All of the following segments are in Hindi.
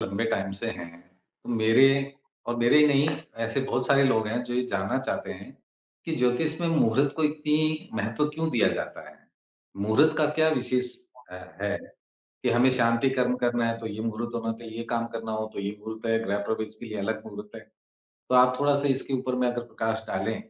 लंबे टाइम से हैं, तो मेरे ही नहीं, ऐसे बहुत सारे लोग हैं जो ये जानना चाहते हैं कि ज्योतिष में मुहूर्त को इतनी महत्व क्यों दिया जाता है? मुहूर्त का क्या विशेष है कि हमें शांति कर्म करना है तो ये मुहूर्त होना चाहिए, ये काम करना हो तो ये मुहूर्त है, गृह प्रवेश के लिए अलग मुहूर्त है। तो आप थोड़ा-सा इसके ऊपर में अगर प्रकाश डालें,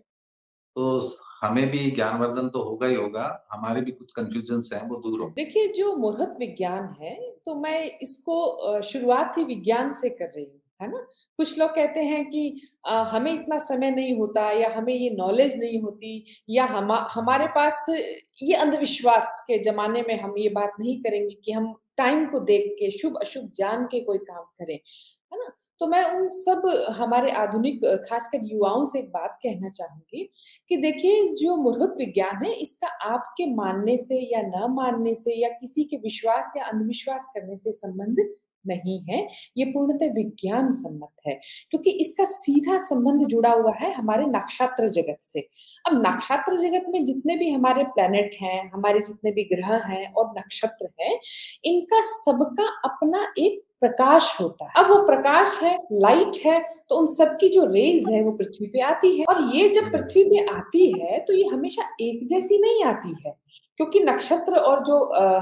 तो हमें भी ज्ञानवर्धन तो होगा ही होगा, हमारे भी कुछ कन्फ्यूजन्स हैं वो दूर होंगे। देखिए, जो मुहूर्त विज्ञान है, तो मैं इसको शुरुआत ही विज्ञान से कर रही हूँ, है ना? कुछ लोग कहते हैं कि हमें इतना समय नहीं होता या हमें ये नॉलेज नहीं होती या हमारे पास ये अंधविश्वास के ज़माने में हम ये बात नहीं करेंगे कि हम टाइम को देख के, शुभ-अशुभ जान के कोई काम करें, है ना? तो मैं उन सब हमारे आधुनिक खासकर युवाओं से एक बात कहना चाहूँगी कि देखिए जो मुहूर्त विज्ञान है इसका आपके मानने से या न मानने से या किसी के विश्वास या अंधविश्वास करने से संबंध नहीं है, ये पूर्णतः विज्ञान सम्मत है, क्योंकि इसका सीधा संबंध जुड़ा हुआ है हमारे नक्षत्र जगत से। अब नक्षत्र जगत में जितने भी हमारे प्लैनेट हैं, हमारे जितने भी ग्रह हैं और नक्षत्र हैं, इनका सबका अपना एक प्रकाश होता है। अब वो प्रकाश है, लाइट है, तो उन सब की जो रेज़ है वो पृथ्वी पे आती है और ये जब पृथ्वी पे आती है तो ये हमेशा एक जैसी नहीं आती है, क्योंकि नक्षत्र और जो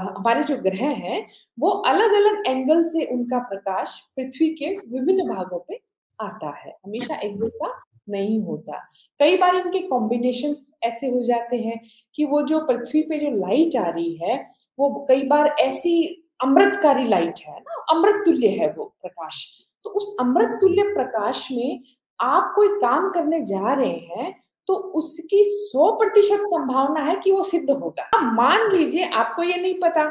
हमारे जो ग्रह हैं, वो अलग-अलग एंगल से उनका प्रकाश पृथ्वी के विभिन्न भागों पे आता है, हमेशा एक जैसा नहीं होता। कई बार इनके कॉम्बिनेशंस ऐसे हो जाते हैं कि वो जो पृथ्वी पे जो लाइट आ रही है, वो कई बार ऐसी अमृतकारी लाइट है ना, अमृत तुल्य है वो प्रकाश। तो उस अमृत तुल्य प्रकाश में आप कोई काम करने जा रहे हैं, तो उसकी 100% संभावना है कि वो सिद्ध होगा। अब मान लीजिए आपको ये नहीं पता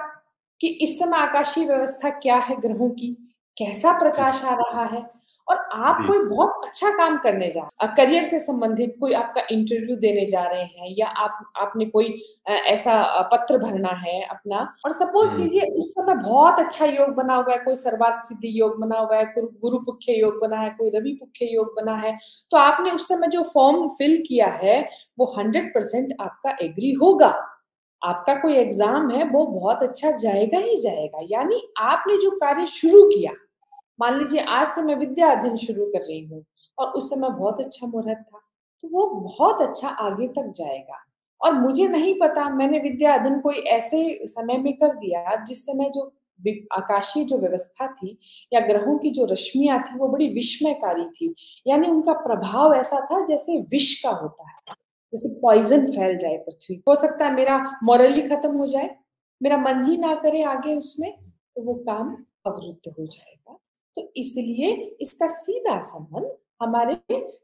कि इस समय आकाशीय व्यवस्था क्या है ग्रहों की, कैसा जी, प्रकाश आ रहा है और आप जी, कोई बहुत अच्छा काम करने जा करियर से संबंधित कोई आपका इंटरव्यू देने जा रहे हैं या आपने कोई ऐसा पत्र भरना है अपना और सपोज़ हुँ, कीजिए उस समय बहुत अच्छा योग बना हुआ है, कोई सर्वार्थ सिद्धि योग बना हुआ है, गुरु पुख्य योग बना है, कोई रवि पुख्य योग बना है, तो आपने उस समय जो फॉर्म फिल किया है, वो 100% आपका एग्री होगा। आपका कोई एग्ज़ाम है, वो बहुत अच्छा जाएगा ही जाएगा। यानी आपने जो कार्य शुरू किया, मान लीजिए आज से मैं विद्या अध्ययन शुरू कर रही हूँ और उस समय बहुत अच्छा मुहूर्त था, तो वो बहुत अच्छा आगे तक जाएगा। और मुझे नहीं पता मैंने विद्या अध्ययन कोई ऐसे समय में कर दिया जिस समय जो आकाशीय जो व्यवस्था थी या ग्रहों की जो रश्मियाँ थी वो बड़ी विस्मयकारी थी। यानी उनका प्रभाव ऐसा था जैसे विष का होता है। जैसे पॉइज़न फैल जाए पृथ्वी हो सकता है मेरा मोरल ही खत्म हो जाए, मेरा मन ही ना करे आगे उसमें, तो वो काम अवरुद्ध हो जाएगा। तो इसलिए इसका सीधा संबंध हमारे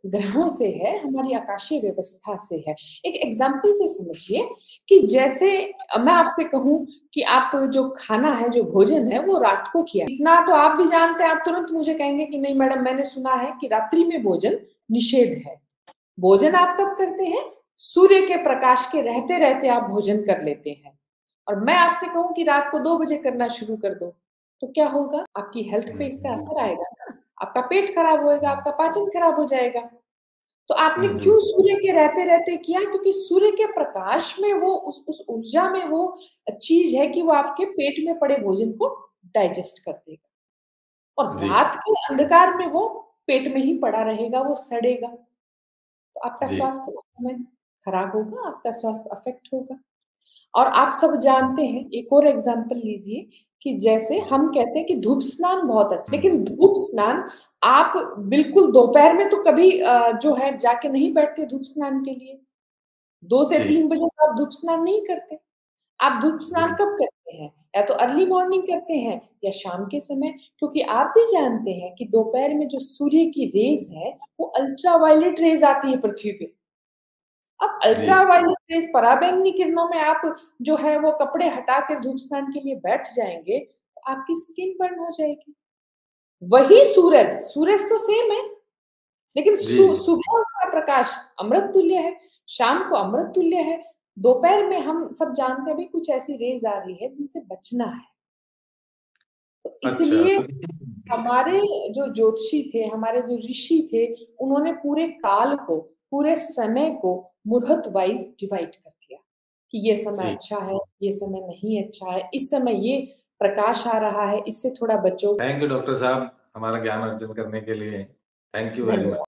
ग्रहों से है, हमारी आकाशीय व्यवस्था से है। एक एग्ज़ाम्पल से समझिए कि जैसे मैं आपसे कहूँ कि आप जो खाना है, जो भोजन है, वो रात को किया। इतना तो आप भी जानते हैं, आप तुरंत मुझे कहेंगे कि नहीं मैडम मैंने सुना है कि रात्रि में भोजन निषेध है। भोजन आप कब करते हैं? सूर्य के प्रकाश के रहते-रहते आप भोजन कर लेते हैं। और मैं आपसे कहूँ कि रात को 2 बजे करना शुरू कर दो, तो क्या होगा? आपकी हेल्थ पे हुँ, इसका जी, असर आएगा ना, आपका पेट खराब होएगा, हुँ, आपका पाचन खराब हो जाएगा। तो आपने हुँ, क्यों हुँ, सूर्य के रहते-रहते किया? क्योंकि सूर्य के प्रकाश में वो उस ऊर्जा में वो चीज़ है कि वो आपके पेट में पड़े भोजन को डाइजेस्ट कर देगा और जी, रात के अंधकार में वो पेट में ही पड़ा रहेगा, वो सड़ेगा। तो आपका जी, स्वास्थ्य उस समय खराब होगा, आपका स्वास्थ्य अफ़ेक्ट होगा। और आप सब जानते हैं, एक और एग्ज़ाम्पल लीजिए कि जैसे हम कहते हैं कि धूप स्नान बहुत अच्छा हुँ, लेकिन धूप स्नान आप बिल्कुल दोपहर में तो कभी जो है जाके नहीं बैठते धूप स्नान के लिए। 2 से जी, 3 बजे तो आप धूप स्नान नहीं करते। आप धूप स्नान जी, कब करते हैं? या तो अर्ली मॉर्निंग करते हैं या शाम के समय क्योंकि आप भी जानते हैं कि दोपहर में जो सूर्य की रेज़ है, वो अल्ट्रावायलेट रेज़ आती है पृथ्वी पे। अब जी, अल्ट्रावायलेट रेज़ पराबैंगनी किरणों में आप जो है वो कपड़े हटा के धूप स्नान के लिए बैठ जाएँगे, तो आपकी स्किन बर्न हो जाएगी। वही सूरज, सूरज तो सेम है, लेकिन जी, सुबह का प्रकाश अमृत तुल्य है, शाम को अमृत तुल्य है, दोपहर में हम सब जानते हैं भई कुछ ऐसी रेज़ आ रही है जिनसे बचना है। तो अच्छा, इसलिए तो देखिए हमारे जो ज्योतिषी थे, हमारे जो ऋषि थे, उन्होंने पूरे काल को, पूरे समय को मुहूर्त वाइज़ डिवाइड कर दिया, कि ये समय जी, अच्छा है, ये समय नहीं अच्छा है, इस समय ये प्रकाश आ रहा है, इससे थोड़ा बचो। थैंक यू डॉक्टर साहब। हमारा ज्ञान अर्जन करने के लिए। थैंक यू वेरी धन्यवाद। मच।